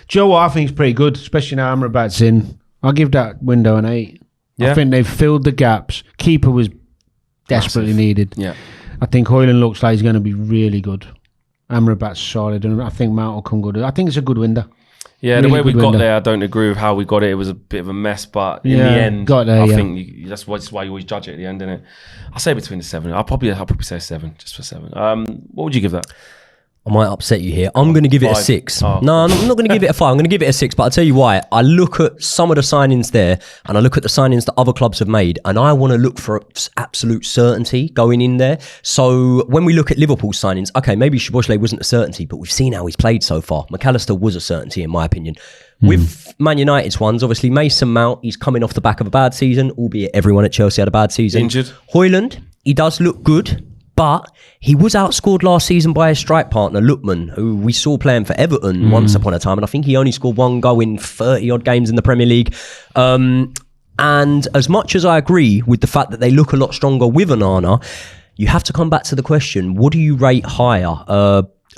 Joe, I think it's pretty good, especially now Amrabat's in. I'll give that window an 8. Yeah. I think they've filled the gaps. Keeper was desperately needed. Yeah, I think Højlund looks like he's going to be really good. Amrabat's solid, and I think Mount will come good. I think it's a good window. Yeah, really the way we got there, I don't agree with how we got it. It was a bit of a mess, but in the end, I think that's why you always judge it at the end, isn't it? I'll say between the 7. I'll probably say 7, just for 7. What would you give that? I might upset you here. I'm going to give it a 6. Oh. No, I'm not going to give it a 5. I'm going to give it a 6, but I'll tell you why. I look at some of the signings there, and I look at the signings that other clubs have made, and I want to look for absolute certainty going in there. So when we look at Liverpool's signings, okay, maybe Szoboszlai wasn't a certainty, but we've seen how he's played so far. McAllister was a certainty, in my opinion. With Man United's ones, obviously Mason Mount, he's coming off the back of a bad season, albeit everyone at Chelsea had a bad season. Injured. Højlund, he does look good. But he was outscored last season by his strike partner, Lookman, who we saw playing for Everton once upon a time. And I think he only scored 1 goal in 30-odd games in the Premier League. And as much as I agree with the fact that they look a lot stronger with Onana, you have to come back to the question, what do you rate higher?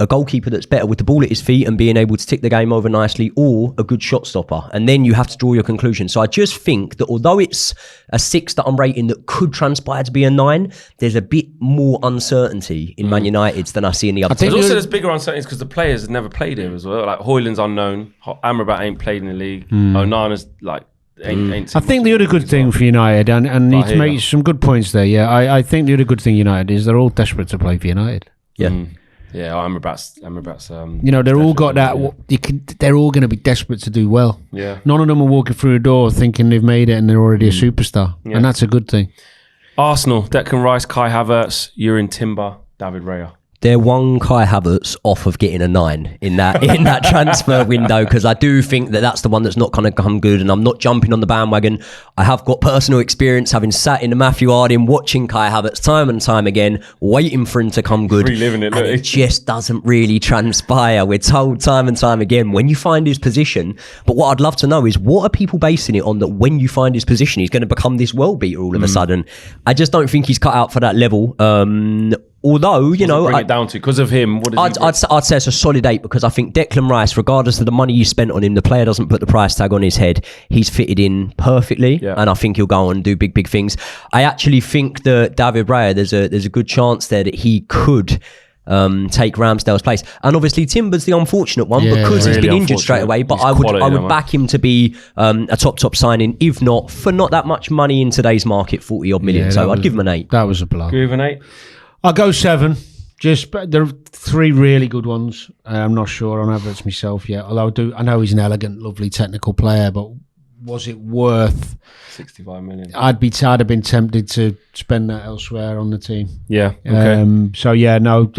A goalkeeper that's better with the ball at his feet and being able to tick the game over nicely, or a good shot stopper? And then you have to draw your conclusion. So I just think that although it's a 6 that I'm rating that could transpire to be a 9, there's a bit more uncertainty in Man United's than I see in the other teams. There's bigger uncertainties because the players have never played here as well. Like Højlund's unknown, Amrabat ain't played in the league, Onana's like ain't I think the other good thing for United, and need to make some good points there, I think the other good thing United is they're all desperate to play for United. Yeah. Yeah, Amrabat's. They're all got that. They're all going to be desperate to do well. Yeah. None of them are walking through a door thinking they've made it and they're already a superstar, and that's a good thing. Arsenal, Declan Rice, Kai Havertz, Yurin Timber, David Raya. They're one Kai Havertz off of getting a 9 in that transfer window, because I do think that that's the one that's not going to come good, and I'm not jumping on the bandwagon. I have got personal experience having sat in the Matthew Harding watching Kai Havertz time and time again, waiting for him to come good. Reliving it, and it just doesn't really transpire. We're told time and time again when you find his position, but what I'd love to know is what are people basing it on that when you find his position he's going to become this world beater all of a sudden? I just don't think he's cut out for that level. Although, bring it down to because of him. I'd say it's a solid 8, because I think Declan Rice, regardless of the money you spent on him, the player doesn't put the price tag on his head. He's fitted in perfectly, and I think he'll go on and do big things. I actually think that David Raya, there's a good chance there that he could take Ramsdale's place. And obviously Timber's the unfortunate one because he's been injured straight away, but I would back him to be a top signing, if not for not that much money in today's market, 40-odd million. So I'd give him an 8. That was a blow. Give him an 8. I'll go 7. There are 3 really good ones. I'm not sure on Havertz myself yet. Although I know he's an elegant, lovely technical player, but was it worth 65 million. I'd have been tempted to spend that elsewhere on the team. Yeah. Okay. So yeah, no.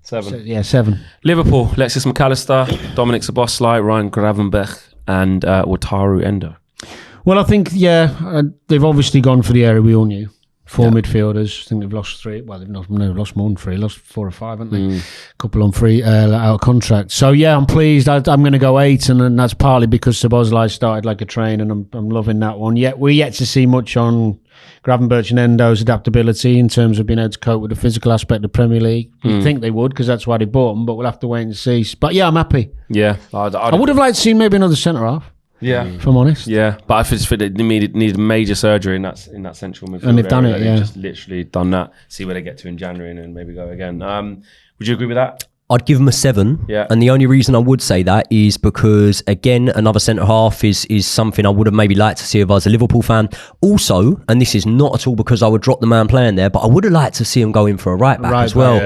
7. Yeah, 7. Liverpool, Alexis McAllister, Dominic Szoboszlai, Ryan Gravenberch, and Wataru Endo. Well, I think, they've obviously gone for the area we all knew. 4 midfielders. I think they've lost 3. Well, they've lost more than 3. Lost 4 or 5, haven't they? A couple on free out of contract. So yeah, I'm pleased. I'm going to go 8, and that's partly because Szoboszlai started like a train, and I'm loving that one. Yet we're yet to see much on Gravenberch and Endo's adaptability in terms of being able to cope with the physical aspect of the Premier League. You'd think they would, because that's why they bought them, but we'll have to wait and see. But yeah, I'm happy. Yeah. I would have liked to see maybe another centre half. Yeah, if I'm honest. Yeah, but I just feel they needed major surgery in that central midfield. And they've done area. it. Yeah, they've just literally done that. See where they get to in January, and then maybe go again. Would you agree with that? I'd give him a 7. Yeah. And the only reason I would say that is because, again, another centre half is something I would have maybe liked to see if I was a Liverpool fan. Also, and this is not at all because I would drop the man playing there, but I would have liked to see him go in for a right back as well.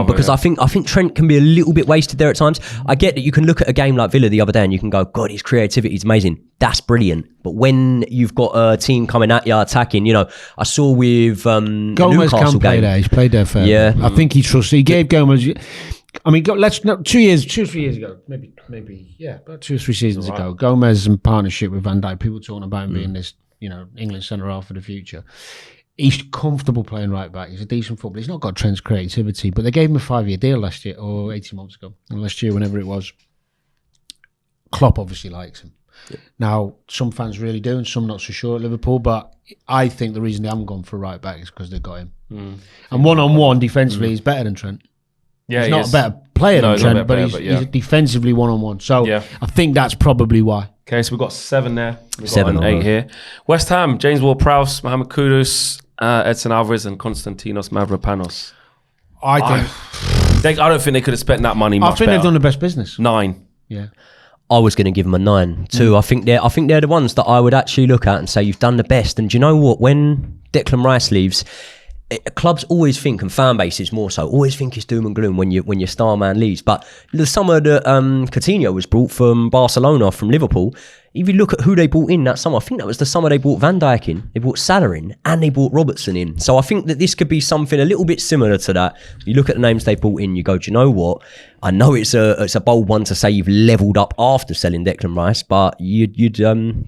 Because I think Trent can be a little bit wasted there at times. I get that you can look at a game like Villa the other day and you can go, God, his creativity is amazing. That's brilliant. But when you've got a team coming at you attacking, I saw with Gomez Newcastle can play there. He's played there fair. Yeah. I think he trusts. He gave Gomez. I mean, 2 or 3 years ago, maybe, about 2 or 3 seasons ago, Gomez in partnership with Van Dijk, people talking about him being this, England centre half for the future. He's comfortable playing right back. He's a decent footballer. He's not got Trent's creativity, but they gave him a 5-year deal last year, or 18 months ago, or last year, whenever it was. Klopp obviously likes him. Yeah. Now, some fans really do, and some not so sure at Liverpool, but I think the reason they haven't gone for a right back is because they've got him. And one-on-one, defensively, he's better than Trent. Yeah, he's not a better player than Trent, but he's defensively one-on-one. So I think that's probably why. Okay, so we've got 7 there. We've got 7 8 here. West Ham, James Ward-Prowse, Mohamed Kudus, Edson Alvarez, and Konstantinos Mavropanos. I don't think they could have spent that money much I think better. they've done the best business. 9. Yeah. I was going to give them a 9 too. I think they're the ones that I would actually look at and say you've done the best. And do you know what? When Declan Rice leaves, clubs always think, and fan bases more so, always think it's doom and gloom when your star man leaves. But the summer that Coutinho was brought from Barcelona from Liverpool, if you look at who they brought in that summer, I think that was the summer they brought Van Dijk in, they brought Salah in, and they brought Robertson in. So I think that this could be something a little bit similar to that. You look at the names they brought in, you go, do you know what? I know it's a bold one to say you've levelled up after selling Declan Rice, but you'd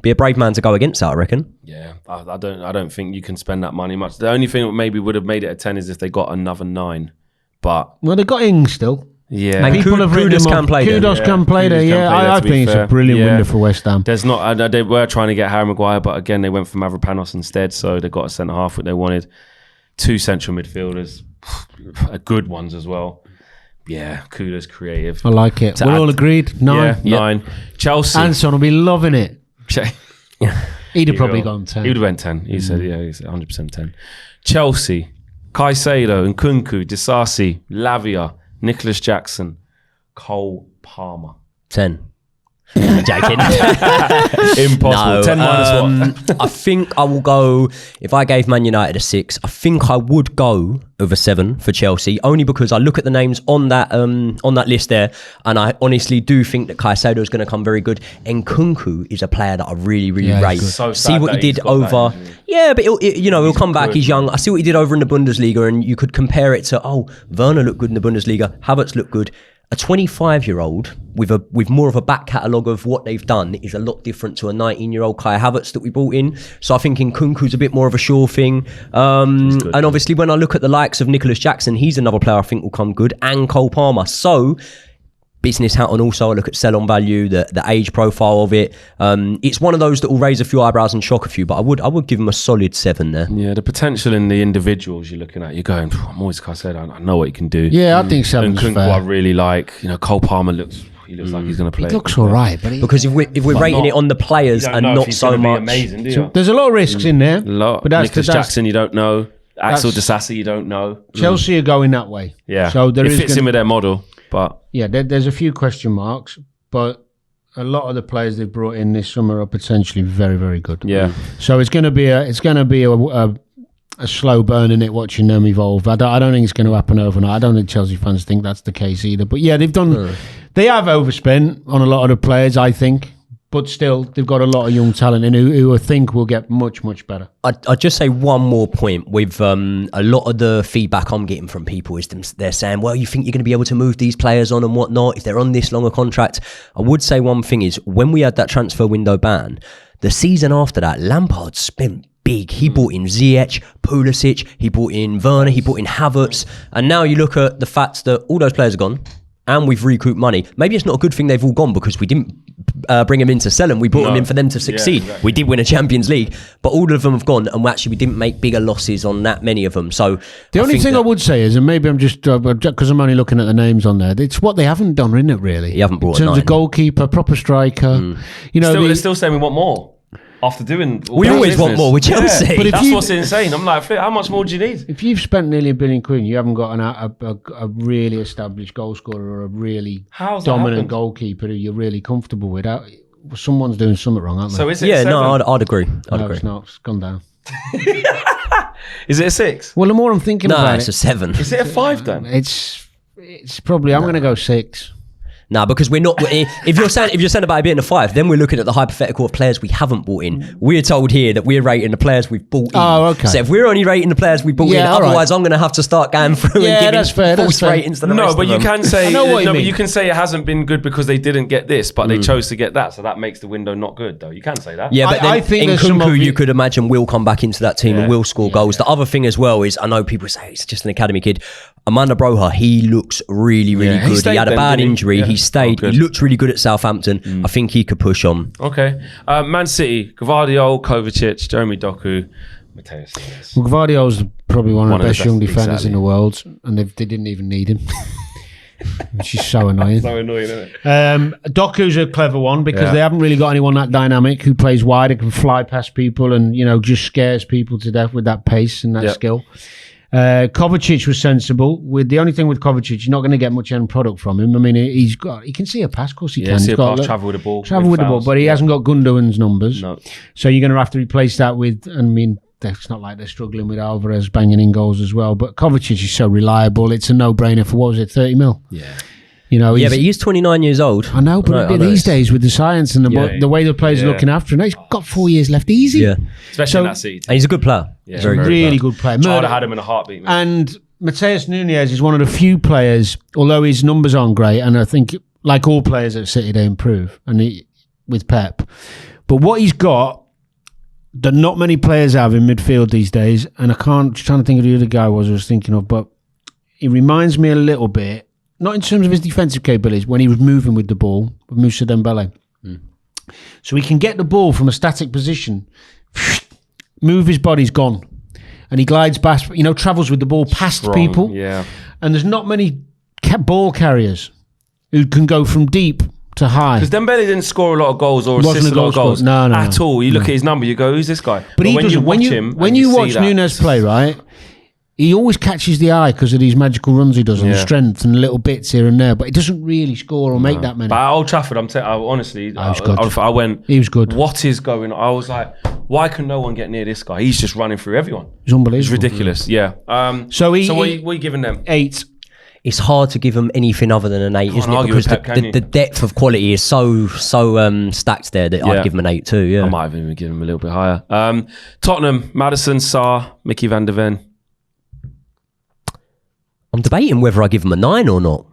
be a brave man to go against that, I reckon. Yeah, I don't think you can spend that money much. The only thing that maybe would have made it a 10 is if they got another 9. But well, they got Ings still. Yeah, and people have written Kudus can play there. Kudus can play there. Yeah, I think it's a brilliant window for West Ham. There's not. They were trying to get Harry Maguire, but again, they went for Mavropanos instead. So they got a centre half what they wanted. 2 central midfielders, good ones as well. Yeah, Kudus creative. I like it. We're all agreed. 9. Yeah, 9. Chelsea. Anson will be loving it. He'd have probably gone 10. He would have went 10. He said, he's 100% 10. Chelsea, Caicedo, Nkunku, Disasi, Lavia, Nicholas Jackson, Cole Palmer. 10. Joking. Impossible. 10 minus what? I think I will go, if I gave Man United a 6, I think I would go with a 7 for Chelsea, only because I look at the names on that list there, and I honestly do think that Caicedo is going to come very good. And Nkunku is a player that I really rate. So see what he did over. Yeah, but he'll come back. He's young. I see what he did over in the Bundesliga, and you could compare it to Werner looked good in the Bundesliga, Havertz looked good. A 25-year-old with more of a back catalogue of what they've done is a lot different to a 19-year-old Kai Havertz that we brought in. So I think Nkunku's a bit more of a sure thing. And obviously when I look at the likes of Nicholas Jackson, he's another player I think will come good, and Cole Palmer. So business hat on also, I look at sell-on value, the age profile of it. It's one of those that will raise a few eyebrows and shock a few, but I would give him a solid 7 there. Yeah, the potential in the individuals you're looking at, you're going, Moises Caicedo, I know what he can do. Yeah, I think 7's fair. I really like. Cole Palmer looks like he's going to play. He looks all right, but because if we're rating it on the players and not so much, amazing, do you? So there's a lot of risks in there. But Nicholas Jackson, you don't know. Axel Disasi, you don't know. Chelsea are going that way. Yeah, so it fits in with their model. But yeah, there's a few question marks, but a lot of the players they've brought in this summer are potentially very, very good. Yeah. So it's going to be a slow burn in it, watching them evolve. I don't think it's going to happen overnight. I don't think Chelsea fans think that's the case either. But yeah, they have overspent on a lot of the players, I think. but still, they've got a lot of young talent and who I think will get much, much better. I'd just say one more point. With a lot of the feedback I'm getting from people is they're saying, well, you think you're going to be able to move these players on and whatnot if they're on this long a contract? I would say one thing is, when we had that transfer window ban, the season after that, Lampard spent big. He brought in Ziyech, Pulisic, he brought in Werner, he brought in Havertz. And now you look at the fact that all those players are gone and we've recouped money. Maybe it's not a good thing they've all gone because we didn't bring them in to sell them. We brought them in for them to succeed. Yeah, exactly. We did win a Champions League, but all of them have gone, and we didn't make bigger losses on that many of them. So the only thing I would say is, and maybe I'm just because I'm only looking at the names on there, it's what they haven't done, isn't it? Really, you haven't brought in terms of goalkeeper, proper striker. You know, they're still saying we want more. After doing we always want more with Chelsea. Yeah, but that's what's insane. I'm like, how much more do you need? If you've spent nearly £1 billion, you haven't got a really established goal scorer or a really dominant goalkeeper who you're really comfortable with. Someone's doing something wrong, aren't they? So is it? Yeah, 7? no, I'd agree. No, it's not. It's gone down. Is it a 6? Well, the more I'm thinking about it's a 7. Is it a 5 then? It's probably. I'm going to go 6. Nah, because we're not. If you're saying about it being a 5, then we're looking at the hypothetical of players we haven't bought in. We're told here that we're rating the players we've bought in. Oh, okay. So if we're only rating the players we bought in, otherwise I'm going to have to start going through and giving false ratings to the rest of them. No, but you can say but you can say it hasn't been good because they didn't get this, but they chose to get that, so that makes the window not good, though. You can say that. Yeah, but then I think Nkunku, you could imagine, will come back into that team and will score goals. The other thing as well is, I know people say he's just an academy kid. Amanda Broha, he looks really, really good. He had a bad injury. He stayed. He looked really good at Southampton. I think he could push on. Okay. Man City, Gvardiol, Kovacic, Jeremy Doku, Mateus. Well, Gvardiol's probably one of the best young defenders in the world, and they didn't even need him. Which is so annoying. So annoying, isn't it? Doku's a clever one because they haven't really got anyone that dynamic who plays wide and can fly past people and, you know, just scares people to death with that pace and that skill. Kovacic was sensible. With the only thing with Kovacic, you're not going to get much end product from him. I mean, he can see a pass, of course he can. See a pass, travel with the ball. But he hasn't got Gundogan's numbers. No. So you're going to have to replace that with, I mean, it's not like they're struggling with Alvarez banging in goals as well. But Kovacic is so reliable. It's a no-brainer for, what was it, 30 mil? Yeah. You know, but he's 29 years old. I know, but these days with the science and the way the players are looking after him, he's got 4 years left easy. Yeah. Especially in that seat. And he's a good player. Yeah, very really good player. I'd have had him in a heartbeat, man. And Mateus Nunes is one of the few players, although his numbers aren't great, and I think, like all players at City, they improve with Pep. But what he's got that not many players have in midfield these days, and I'm trying to think of who the other guy was I was thinking of, but he reminds me a little bit, not in terms of his defensive capabilities, when he was moving with the ball, with Moussa Dembele. So he can get the ball from a static position, move his body's gone, and he glides past, travels with the ball past people. Yeah. And there's not many ball carriers who can go from deep to high. Because Dembele didn't score a lot of goals or assist a lot of goals at all. You look at his number, you go, who's this guy? But when you watch Nunes play, right, he always catches the eye because of these magical runs he does and the strength and little bits here and there, but he doesn't really score or make that many. But at Old Trafford, honestly, I went, he was good. What is going on? I was like, why can no one get near this guy? He's just running through everyone. He's unbelievable. It's ridiculous, yeah. So what are you giving them? 8. It's hard to give them anything other than an 8, isn't it? Because the depth of quality is so stacked there that I'd give them an 8 too. Yeah, I might have even given them a little bit higher. Tottenham, Maddison, Sarr, Mickey van der Ven. I'm debating whether I give them a 9 or not.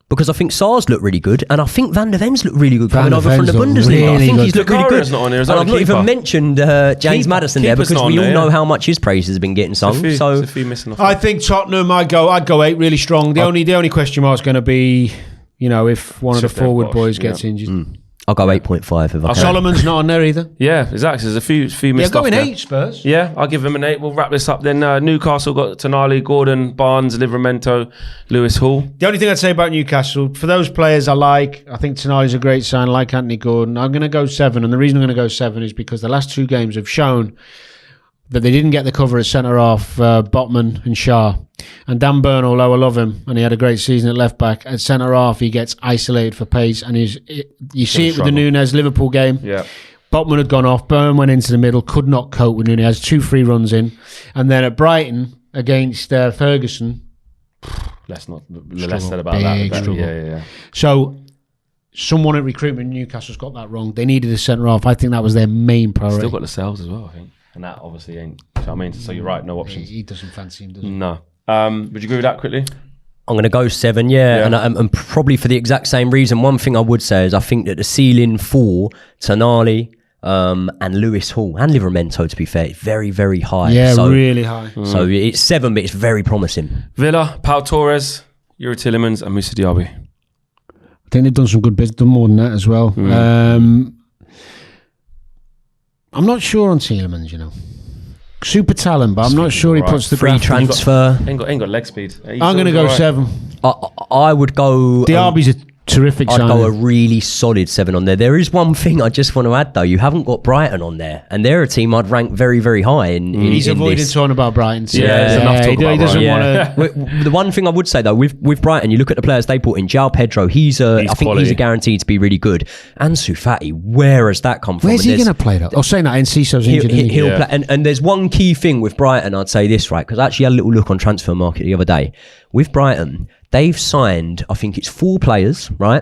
Because I think Sarr's looked really good, and I think Van der Ven's looked really good coming over from the Bundesliga. I think he's looked really good. Not on here, and I've not even mentioned James Maddison there because we all know how much his praise has been getting sung. There's a few missing off. I think Tottenham, I'd go 8 really strong. The only question mark's going to be, if one of the forward boys gets injured. I'll go 8.5 if I can. Solomon's not on there either. Yeah, exactly. There's a few missed off. Yeah, going 8 Spurs. Yeah, I'll give him an 8. We'll wrap this up then. Newcastle got Tonali, Gordon, Barnes, Livramento, Lewis Hall. The only thing I'd say about Newcastle, for those players I think Tonali's a great sign. I like Antony Gordon. I'm going to go 7, and the reason I'm going to go 7 is because the last 2 games have shown that they didn't get the cover at centre-half, Botman and Shah. And Dan Burn, although I love him, and he had a great season at left-back, at centre-half he gets isolated for pace, and you see it with the Nunes Liverpool game. Yeah. Botman had gone off, Burn went into the middle, could not cope with Nunes, 2 free runs in. And then at Brighton, against Ferguson... Less said about that. Struggle. Yeah. So... someone at recruitment in Newcastle's got that wrong. They needed a centre half. I think that was their main priority. Still got the sales as well, I think. And that obviously ain't, you know what I mean? So you're right, no options. He doesn't fancy him, does he? No. Would you agree with that quickly? I'm going to go 7, and probably for the exact same reason. One thing I would say is I think that the ceiling for Tonali and Lewis Hall and Livramento, to be fair, is very, very high. Yeah, really high. So it's 7, but it's very promising. Villa, Pau Torres, Yuri Tillemans and Moussa Diaby. I think they've done some good bits, done more than that as well. I'm not sure on Tielemans, you know. Super talent, but I'm not sure he puts the free graft. transfer. Ain't got leg speed. I'm going to go 7. I would go. Diaby's a terrific I'd signing. go a really solid 7 on there. There is one thing I just want to add though. You haven't got Brighton on there, and they're a team I'd rank very, very high in. He's avoiding talking about Brighton. So enough talk about he doesn't want to. The one thing I would say though, with Brighton, you look at the players they brought in. João Pedro, I think quality. he's a guaranteed to be really good. Ansu Fati, where has that come from? Where's he going to play that? Saying that Enciso's injured. He'll play, and there's one key thing with Brighton. I'd say this, right? Because I actually had a little look on Transfer Market the other day. With Brighton, they've signed, I think it's 4 players, right?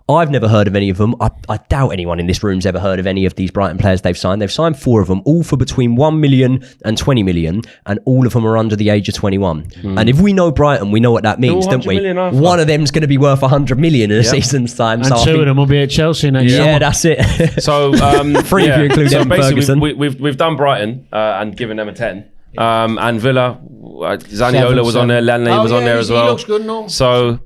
I've never heard of any of them. I doubt anyone in this room's ever heard of any of these Brighton players they've signed. They've signed 4 of them, all for between 1 million and 20 million, and all of them are under the age of 21. And if we know Brighton, we know what that means, don't we? One of them's going to be worth 100 million in a season's time. And 2 of them will be at Chelsea next summer. Yeah, that's it. So 3 if you include Evan Ferguson. We've done Brighton and given them a 10. And Villa, Zaniolo was on there, Lanley was on there as well. He looks good and all. So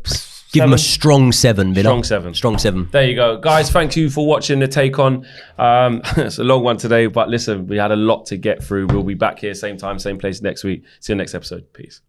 Give him a strong 7, Villa. Strong 7. There you go. Guys, thank you for watching the Take On. It's a long one today, but listen, we had a lot to get through. We'll be back here, same time, same place next week. See you next episode. Peace.